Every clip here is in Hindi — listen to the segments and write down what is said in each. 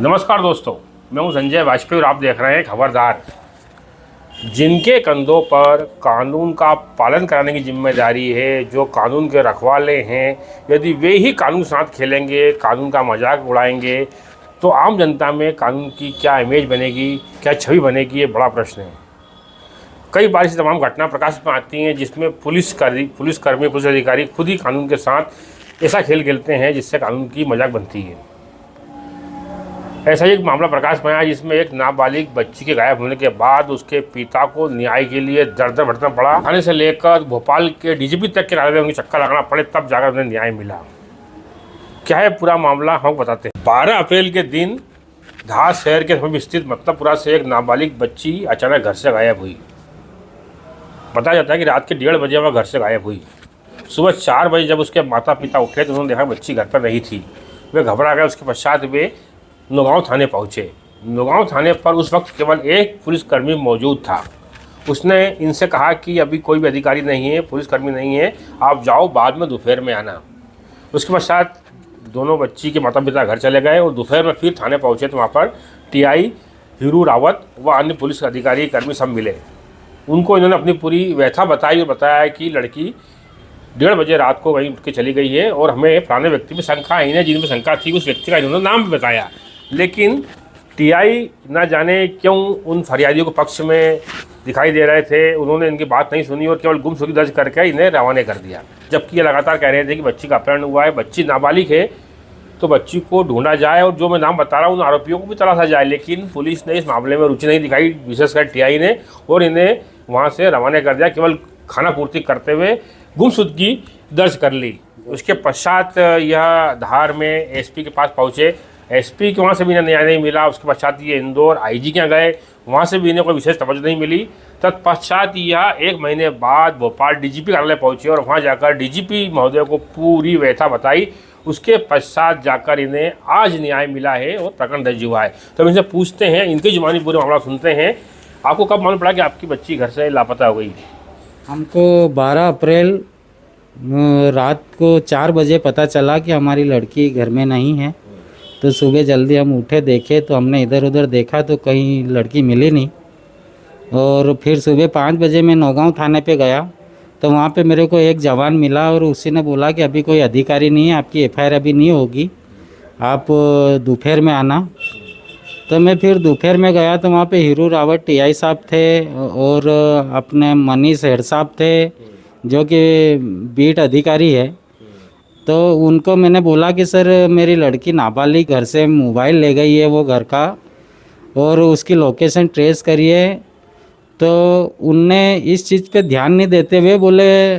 नमस्कार दोस्तों, मैं हूं संजय वाजपेयी और आप देख रहे हैं खबरदार। जिनके कंधों पर कानून का पालन कराने की जिम्मेदारी है, जो कानून के रखवाले हैं, यदि वे ही कानून के साथ खेलेंगे, कानून का मजाक उड़ाएंगे, तो आम जनता में कानून की क्या इमेज बनेगी, क्या छवि बनेगी, ये बड़ा प्रश्न है। कई बार ऐसी तमाम घटना प्रकाश में आती हैं जिसमें पुलिस अधिकारी खुद ही कानून के साथ ऐसा खेल खेलते हैं जिससे कानून की मजाक बनती है। ऐसा ही एक मामला प्रकाश में आया जिसमें एक नाबालिग बच्ची के गायब होने के बाद उसके पिता को न्याय के लिए दर भटकना पड़ा। थाने से लेकर भोपाल के डीजीपी तक के कार्यालय में उन्हें चक्कर लगाना पड़े, तब जाकर उन्हें न्याय मिला। क्या है पूरा मामला, हम बताते हैं। 12 अप्रैल के दिन धार शहर के समीप स्थित मतलबपुरा से एक नाबालिग बच्ची अचानक घर से गायब हुई। बताया जाता है कि रात के 1:30 बजे वह घर से गायब हुई। सुबह 4 बजे जब उसके माता पिता उठे तो उन्होंने देखा बच्ची घर पर नहीं थी। वे घबरा गए। उसके पश्चात वे नौगांव थाने पहुँचे। नौगांव थाने पर उस वक्त केवल एक पुलिसकर्मी मौजूद था। उसने इनसे कहा कि अभी कोई भी अधिकारी नहीं है, पुलिसकर्मी नहीं है, आप जाओ, बाद में दोपहर में आना। उसके पश्चात दोनों बच्ची के माता पिता घर चले गए और दोपहर में फिर थाने पहुँचे तो वहाँ पर टीआई हीरू रावत व अन्य पुलिस अधिकारी कर्मी सब मिले। उनको इन्होंने अपनी पूरी व्यथा बताई और बताया कि लड़की 1:30 बजे रात को वहीं उठ के चली गई है और हमें फलाने व्यक्ति में शंका है। इन्हें जिनमें शंका थी उस व्यक्ति का इन्होंने नाम भी बताया, लेकिन टीआई ना जाने क्यों उन फरियादियों के पक्ष में दिखाई दे रहे थे। उन्होंने इनकी बात नहीं सुनी और केवल गुमशुदगी दर्ज करके इन्हें रवाना कर दिया। जबकि ये लगातार कह रहे थे कि बच्ची का अपहरण हुआ है, बच्ची नाबालिग है, तो बच्ची को ढूंढा जाए और जो मैं नाम बता रहा हूँ उन आरोपियों को भी तलाशा जाए। लेकिन पुलिस ने इस मामले में रुचि नहीं दिखाई, विशेषकर टीआई ने, और इन्हें वहाँ से रवाना कर दिया। केवल खाना पूर्ति करते हुए गुमशुदगी दर्ज कर ली। उसके पश्चात यह धार में एसपी के पास पहुँचे। एसपी के वहाँ से भी इन्हें न्याय नहीं मिला। उसके पश्चात ये इंदौर आईजी के यहाँ गए, वहाँ से भी इन्हें कोई विशेष तवज्जो नहीं मिली। तत्पश्चात यह 1 महीने बाद भोपाल डीजीपी कार्यालय पहुँचे और वहाँ जाकर डीजीपी महोदय को पूरी व्यथा बताई। उसके पश्चात जाकर इन्हें आज न्याय मिला है और प्रकरण दर्ज हुआ है। तो हम इनसे पूछते हैं, इनकी जुबानी पूरे मामला सुनते हैं। आपको कब मालूम पड़ा कि आपकी बच्ची घर से लापता हो गई? हमको 12 अप्रैल रात को 4 बजे पता चला कि हमारी लड़की घर में नहीं है। तो सुबह जल्दी हम उठे, देखे तो हमने इधर उधर देखा तो कहीं लड़की मिली नहीं। और फिर सुबह 5 बजे मैं नौगांव थाने पे गया तो वहाँ पे मेरे को एक जवान मिला और उसी ने बोला कि अभी कोई अधिकारी नहीं है, आपकी एफआईआर अभी नहीं होगी, आप दोपहर में आना। तो मैं फिर दोपहर में गया तो वहाँ पे हीरू रावत टीआई साहब थे और अपने मनीष हेड साहब थे जो कि बीट अधिकारी है। तो उनको मैंने बोला कि सर मेरी लड़की नाबालिग घर से मोबाइल ले गई है वो घर का, और उसकी लोकेशन ट्रेस करिए। तो उनने इस चीज़ पे ध्यान नहीं देते हुए बोले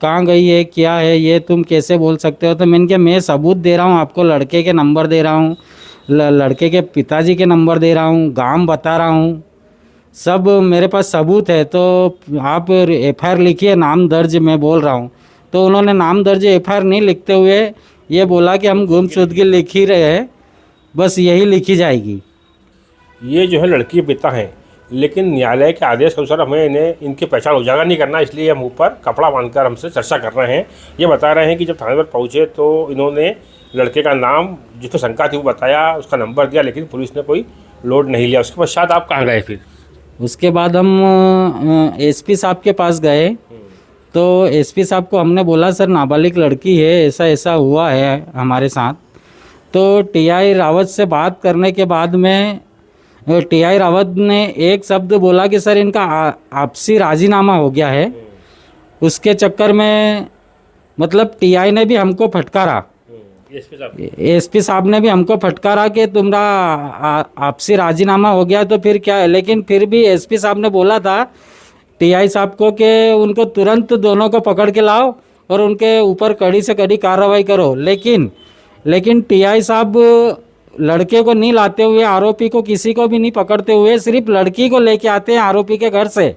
कहाँ गई है, क्या है ये, तुम कैसे बोल सकते हो? तो मैंने कहा मैं सबूत दे रहा हूँ आपको, लड़के के नंबर दे रहा हूँ, लड़के के पिताजी के नंबर दे रहा हूँ, गांव बता रहा हूँ, सब मेरे पास सबूत है। तो आप एफआईआर लिखिए, नाम दर्ज मैं बोल रहा हूँ। तो उन्होंने नाम दर्ज एफआईआर नहीं लिखते हुए ये बोला कि हम गुमशुदगी लिख ही रहे हैं, बस यही लिखी जाएगी। ये जो है लड़की के पिता हैं, लेकिन न्यायालय के आदेश के अनुसार हमें इन्हें इनकी पहचान उजागर नहीं करना, इसलिए हम ऊपर कपड़ा बांधकर हमसे चर्चा कर रहे हैं। ये बता रहे हैं कि जब थाने पर पहुँचे तो इन्होंने लड़के का नाम जिस पर शंका थी वो बताया, उसका नंबर दिया, लेकिन पुलिस ने कोई लोड नहीं लिया। उसके पश्चात आप कहाँ गए फिर? उसके बाद हम एसपी साहब के पास गए तो एसपी साहब को हमने बोला सर नाबालिग लड़की है, ऐसा ऐसा हुआ है हमारे साथ। तो टीआई रावत से बात करने के बाद में टीआई रावत ने एक शब्द बोला कि सर इनका आपसी राजीनामा हो गया है। उसके चक्कर में मतलब टीआई ने भी हमको फटकारा, एसपी साहब ने भी हमको फटकारा कि तुम्हारा आपसी राजीनामा हो गया तो फिर क्या है। लेकिन फिर भी एसपी साहब ने बोला था टीआई साहब को कि उनको तुरंत दोनों को पकड़ के लाओ और उनके ऊपर कड़ी से कड़ी कार्रवाई करो। लेकिन टीआई साहब लड़के को नहीं लाते हुए, आरोपी को किसी को भी नहीं पकड़ते हुए, सिर्फ लड़की को लेके आते हैं आरोपी के घर से,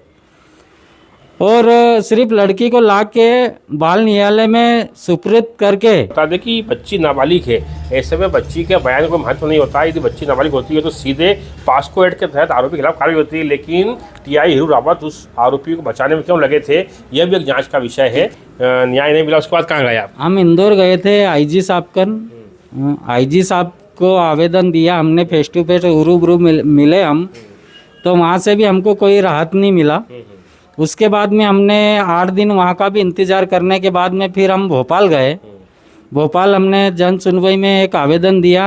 और सिर्फ लड़की को ला के बाल न्यायालय में सुपुर्द करके। बता दें कि बच्ची नाबालिग है, ऐसे में बच्ची के बयान को महत्व नहीं होता। यदि बच्ची नाबालिग होती है तो सीधे पास्को एक्ट के तहत आरोपी के खिलाफ कार्रवाई होती है। लेकिन टीआई हीरू रावत उस आरोपी को बचाने में क्यों लगे थे, यह भी एक जांच का विषय है। न्याय नहीं मिला, उसके बाद कहाँ गए आप? हम इंदौर गए थे आईजी साहब को उसको आवेदन दिया हमने, फेस टू फेस रूबरू मिले हम, तो वहाँ से भी हमको कोई राहत नहीं मिला। उसके बाद में हमने 8 दिन वहाँ का भी इंतज़ार करने के बाद में फिर हम भोपाल गए। भोपाल हमने जन सुनवाई में एक आवेदन दिया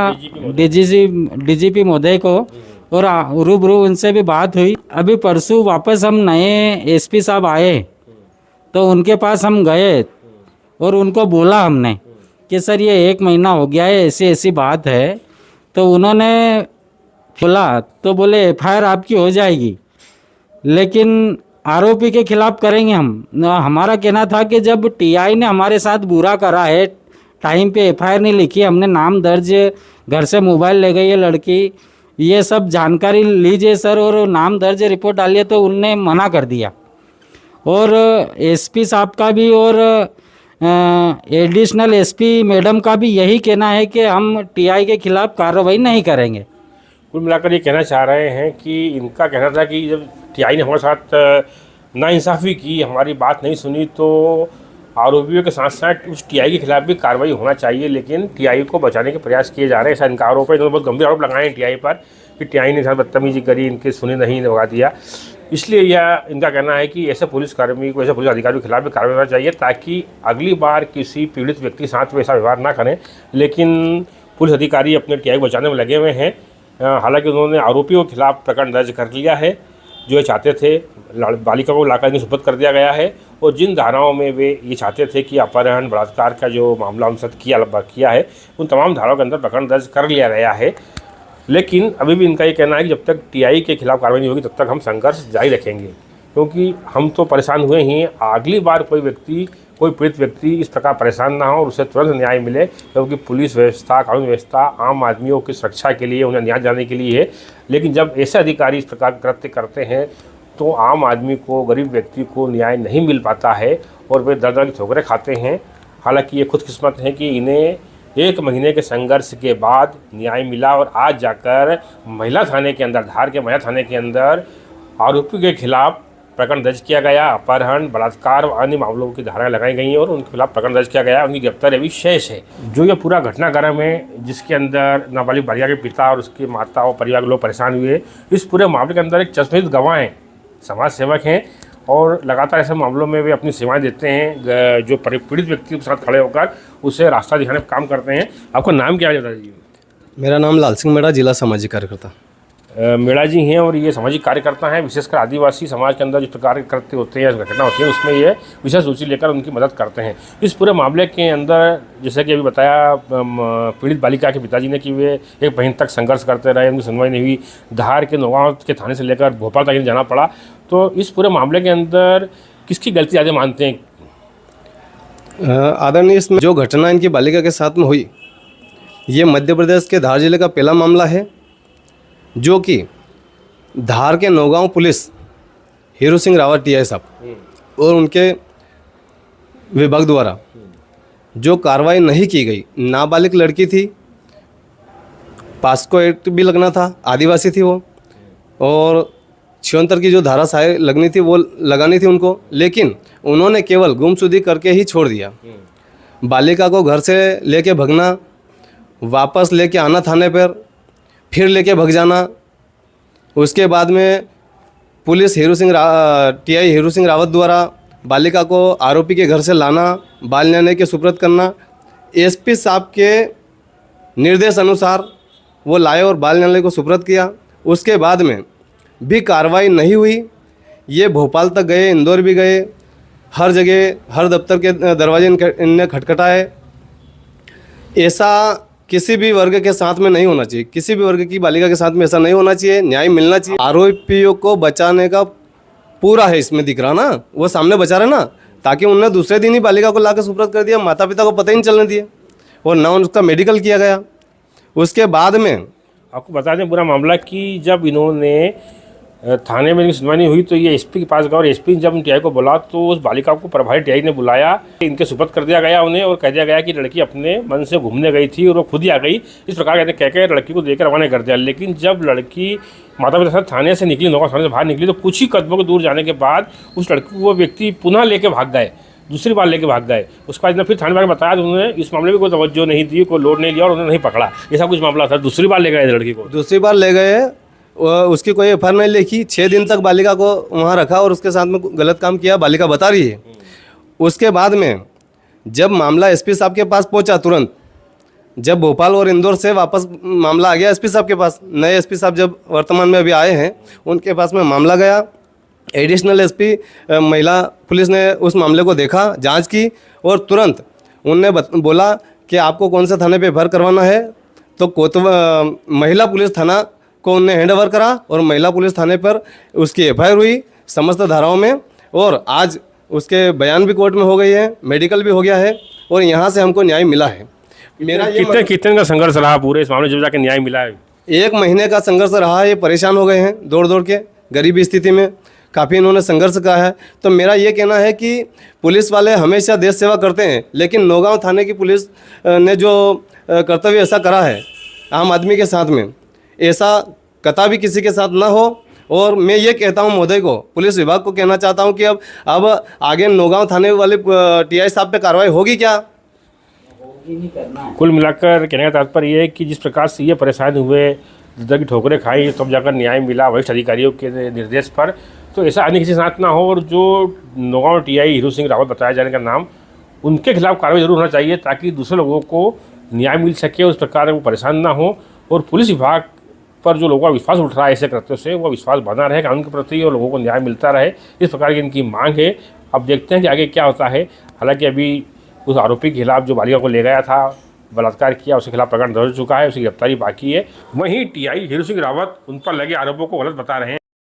डीजीपी महोदय को, और रूबरू उनसे भी बात हुई। अभी परसों वापस हम नए एसपी साहब आए तो उनके पास हम गए और उनको बोला हमने कि सर ये 1 महीना हो गया है, ऐसी ऐसी बात है। तो उन्होंने बोला तो बोले एफआईआर आपकी हो जाएगी, लेकिन आरोपी के खिलाफ करेंगे हम। हमारा कहना था कि जब टीआई ने हमारे साथ बुरा करा है, टाइम पे एफआईआर नहीं लिखी, हमने नाम दर्ज, घर से मोबाइल ले गई है लड़की, ये सब जानकारी लीजिए सर और नाम दर्ज रिपोर्ट डालिए, तो उनने मना कर दिया। और एसपी साहब का भी और एडिशनल एसपी मैडम का भी यही कहना है कि हम टीआई के खिलाफ कार्रवाई नहीं करेंगे। कुल मिलाकर ये कहना चाह रहे हैं कि इनका कहना था कि जब टीआई ने हमारे साथ नाइंसाफ़ी की, हमारी बात नहीं सुनी, तो आरोपियों के साथ साथ उस टीआई के खिलाफ भी कार्रवाई होना चाहिए, लेकिन टीआई को बचाने के प्रयास किए जा रहे हैं। ऐसा इनका आरोप है। इन्होंने बहुत गंभीर आरोप लगाए हैं टीआई पर कि टीआई ने साथ बदतमीजी करी, इनके सुने नहीं, भगा दिया। इसलिए यह इनका कहना है कि ऐसे पुलिसकर्मी को, ऐसे पुलिस अधिकारियों के खिलाफ भी कार्रवाई होना चाहिए, ताकि अगली बार किसी पीड़ित व्यक्ति के साथ वैसा व्यवहार ना करें। लेकिन पुलिस अधिकारी अपने टीआई को बचाने में लगे हुए हैं। हालांकि उन्होंने आरोपियों के खिलाफ प्रकरण दर्ज कर लिया है, जो ये चाहते थे बालिका को लाकर इन्हें सुपुर्द कर दिया गया है, और जिन धाराओं में वे ये चाहते थे कि अपहरण बलात्कार का जो मामला उनसे किया है, उन तमाम धाराओं के अंदर प्रकरण दर्ज कर लिया गया है। लेकिन अभी भी इनका ये कहना है कि जब तक टीआई के खिलाफ कार्रवाई नहीं होगी तब तक हम संघर्ष जारी रखेंगे, क्योंकि हम तो परेशान हुए ही, अगली बार कोई पीड़ित व्यक्ति इस प्रकार परेशान ना हो और उसे तुरंत न्याय मिले, क्योंकि पुलिस व्यवस्था, कानून व्यवस्था आम आदमियों की सुरक्षा के लिए, उन्हें न्याय दिलाने के लिए है। लेकिन जब ऐसे अधिकारी इस प्रकार कृत्य करते हैं तो आम आदमी को, गरीब व्यक्ति को न्याय नहीं मिल पाता है और वे दर्द की ठोकरें खाते हैं। हालांकि ये खुदकिस्मत है कि इन्हें 1 महीने के संघर्ष के बाद न्याय मिला और आज जाकर महिला थाने के अंदर, धार के महिला थाने के अंदर आरोपी के खिलाफ प्रकरण दर्ज किया गया। अपहरण, बलात्कार और अन्य मामलों की धाराएं लगाई गई हैं और उनके खिलाफ प्रकरण दर्ज किया गया। उनकी गिरफ्तारी अभी शेष है। जो ये पूरा घटनाक्रम है, जिसके अंदर नाबालिग बालिका के पिता और उसकी माता और परिवार के लोग परेशान हुए, इस पूरे मामले के अंदर एक चश्मदीद गवाह हैं, समाज सेवक हैं, और लगातार ऐसे मामलों में वे अपनी सेवाएं देते हैं। जो पीड़ित व्यक्ति के साथ खड़े होकर उसे रास्ता दिखाने का काम करते हैं। आपका नाम क्या है दादाजी? मेरा नाम लाल सिंह मेड़ा, जिला सामाजिक कार्यकर्ता। मेड़ा जी हैं और ये सामाजिक कार्यकर्ता हैं। विशेषकर आदिवासी समाज के अंदर जिस प्रकार के कृत्य होते हैं, घटना होती है, उसमें ये विशेष रुचि लेकर उनकी मदद करते हैं। इस पूरे मामले के अंदर जैसे कि अभी बताया पीड़ित बालिका के पिताजी ने कि वे 1 महीने तक संघर्ष करते रहे, उनकी सुनवाई नहीं हुई, धार के नौगांव के थाने से लेकर भोपाल तक जाना पड़ा। तो इस पूरे मामले के अंदर किसकी गलती ज़्यादा मानते हैं? आदरणीय, इसमें जो घटना इनकी बालिका के साथ में हुई, ये मध्य प्रदेश के धार जिले का पहला मामला है, जो कि धार के नौगांव पुलिस हीरू सिंह रावत टीआई साहब और उनके विभाग द्वारा जो कार्रवाई नहीं की गई। नाबालिग लड़की थी, पास्को एक्ट भी लगना था, आदिवासी थी वो, और 76 की जो धारा सहाय लगनी थी वो लगानी थी उनको, लेकिन उन्होंने केवल गुमशुदगी करके ही छोड़ दिया। बालिका को घर से लेके भगना, वापस लेके आना थाने पर, फिर लेके भग जाना। उसके बाद में पुलिस टीआई हीरू सिंह रावत द्वारा बालिका को आरोपी के घर से लाना, बाल न्याय के सुपुर्द करना। एसपी साहब के निर्देश अनुसार वो लाए और बाल न्यायालय को सुपुर्द किया। उसके बाद में भी कार्रवाई नहीं हुई। ये भोपाल तक गए, इंदौर भी गए, हर जगह, हर दफ्तर के दरवाजे इनने खटखटाए। ऐसा किसी भी वर्ग के साथ में नहीं होना चाहिए, किसी भी वर्ग की बालिका के साथ में ऐसा नहीं होना चाहिए। न्याय मिलना चाहिए। आरोपियों को बचाने का पूरा है इसमें दिख रहा ना, वो सामने बचा रहे ना, ताकि उन्होंने दूसरे दिन ही बालिका को लाकर सुपुर्द कर दिया, माता पिता को पता ही नहीं चलने दिया, और ना उसका मेडिकल किया गया। उसके बाद में आपको बता दें पूरा मामला कि जब इन्होंने थाने में सुनवाई नहीं हुई तो ये एसपी के पास गए, और एसपी ने जब टीआई को बोला तो उस बालिका को प्रभारी टीआई ने बुलाया, इनके सुपुर्द कर दिया गया उन्हें, और कह दिया गया कि लड़की अपने मन से घूमने गई थी और वो खुद ही आ गई। इस प्रकार कह के लड़की को देकर रवाना कर दिया। लेकिन जब लड़की माता पिता साथ थाने से निकली, नौगांव थाने से बाहर निकली, तो कुछ ही कदमों को दूर जाने के बाद उस लड़की को वो व्यक्ति पुनः लेके भाग गए। दूसरी बार लेके भाग गए। उसके बाद फिर थाने में बताया तो उन्होंने इस मामले में कोई तवज्जो नहीं दी, कोई लोड नहीं लिया और उन्होंने नहीं पकड़ा। ऐसा कुछ मामला था। दूसरी बार ले गए लड़की को, दूसरी बार ले गए, उसकी कोई एफ नहीं लिखी। 6 दिन तक बालिका को वहाँ रखा और उसके साथ में गलत काम किया, बालिका बता रही है। उसके बाद में जब मामला एसपी साहब के पास पहुंचा, तुरंत जब भोपाल और इंदौर से वापस मामला आ गया एसपी साहब के पास, नए एसपी साहब जब वर्तमान में अभी आए हैं, उनके पास में मामला गया। एडिशनल एसपी महिला पुलिस ने उस मामले को देखा, जांच की और तुरंत उनने बोला कि आपको कौन से थाने पे एफआईआर करवाना है। तो महिला पुलिस थाना को उनने हैंड ओवर करा और महिला पुलिस थाने पर उसकी एफआईआर हुई समस्त धाराओं में। और आज उसके बयान भी कोर्ट में हो गई है, मेडिकल भी हो गया है और यहाँ से हमको न्याय मिला है। मेरा कितने का संघर्ष रहा पूरे इस मामले जब जाके न्याय मिला है? 1 महीने का संघर्ष रहा है। ये परेशान हो गए हैं दौड़ दौड़ के, गरीबी स्थिति में काफ़ी इन्होंने संघर्ष करा है। तो मेरा ये कहना है कि पुलिस वाले हमेशा देश सेवा करते हैं, लेकिन नौगांव थाने की पुलिस ने जो कर्तव्य ऐसा करा है आम आदमी के साथ में, ऐसा कतई किसी के साथ ना हो। और मैं ये कहता हूँ महोदय को, पुलिस विभाग को कहना चाहता हूँ कि अब आगे नौगांव थाने वाले टीआई साहब पे कार्रवाई होगी क्या? कुल मिलाकर कहने का तात्पर्य ये है कि जिस प्रकार से ये परेशान हुए, जिधर की ठोकरें खाई, तब जाकर न्याय मिला वरिष्ठ अधिकारियों के निर्देश पर, तो ऐसा अन्य किसी के साथ ना हो। और जो नौगांव टीआई हीरू सिंह रावत बताया जाने का नाम, उनके खिलाफ कार्रवाई जरूर होना चाहिए ताकि दूसरे लोगों को न्याय मिल सके, उस प्रकार वो परेशान ना हो। और पुलिस विभाग पर जो लोगों का विश्वास उठ रहा है ऐसे कृत्यों से, वो विश्वास बना रहे कानून के प्रति और लोगों को न्याय मिलता रहे, इस प्रकार की इनकी मांग है। अब देखते हैं कि आगे क्या होता है। हालांकि अभी उस आरोपी के खिलाफ जो बालिका को ले गया था, बलात्कार किया, उसके खिलाफ प्रकरण दर्ज हो चुका है, उसकी गिरफ्तारी बाकी है। वहीं टीआई हीरू सिंह रावत उन पर लगे आरोपों को गलत बता रहे हैं।